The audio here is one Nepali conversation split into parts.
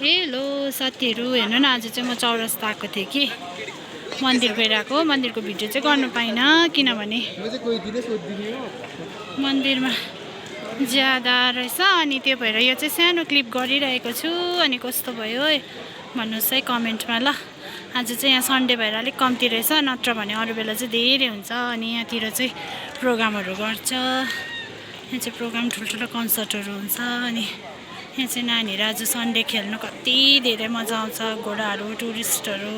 हेलो साथीहरू, हेर्नु न, आज चाहिँ म चौरस्ता आएको थिएँ कि मन्दिर गइरहेको। मन्दिरको भिडियो चाहिँ गर्नु पाइनँ किनभने मन्दिरमा ज्यादा रहेछ, अनि त्यो भएर यो चाहिँ सानो क्लिप गरिरहेको छु। अनि कस्तो भयो भन्नुहोस् है कमेन्टमा ल। आज चाहिँ यहाँ सन्डे भएर अलिक कम्ती रहेछ, नत्र भने अरू बेला चाहिँ धेरै हुन्छ। अनि यहाँतिर चाहिँ प्रोग्रामहरू गर्छ, यहाँ चाहिँ प्रोग्राम ठुल्ठुलो कन्सर्टहरू हुन्छ। अनि यहाँ चाहिँ नानीहरू आज सन्डे खेल्नु कति धेरै मजा आउँछ। घोडाहरू, टुरिस्टहरू,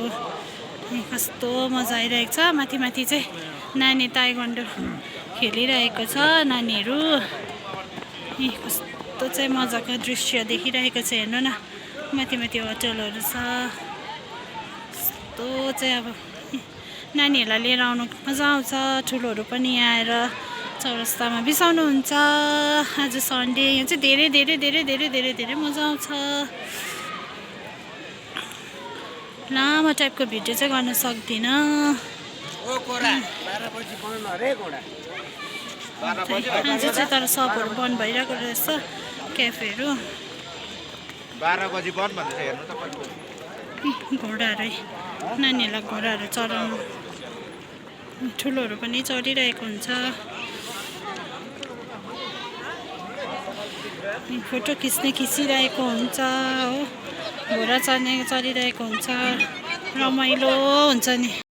कस्तो मजा आइरहेको छ। माथि माथि चाहिँ नानी ताइक्वान्डो खेलिरहेको छ नानीहरू। कस्तो चाहिँ मजाको दृश्य देखिरहेको छ, हेर्नु न। माथि माथि होटलहरू छ। कस्तो चाहिँ अब नानीहरूलाई लिएर आउनु मजा आउँछ। ठुलोहरू पनि आएर चौरस्तामा बिसाउनुहुन्छ। आज सन्डे, यहाँ चाहिँ धेरै धेरै धेरै धेरै धेरै धेरै मजा आउँछ। लामो टाइपको भिडियो चाहिँ गर्न सक्दिनँ। आज चाहिँ तर सपहरू बन्द भइरहेको रहेछ, क्याफेहरू। 12 बजी बन्द भन्दैछ, हेर्नु त। घोडाहरू, नानीहरूलाई घोडाहरू चढाउनु, ठुलोहरू पनि चढिरहेको हुन्छ। फोटो खिचिरहेको हुन्छ हो, घोडा चढिरहेको हुन्छ, रमाइलो हुन्छ नि।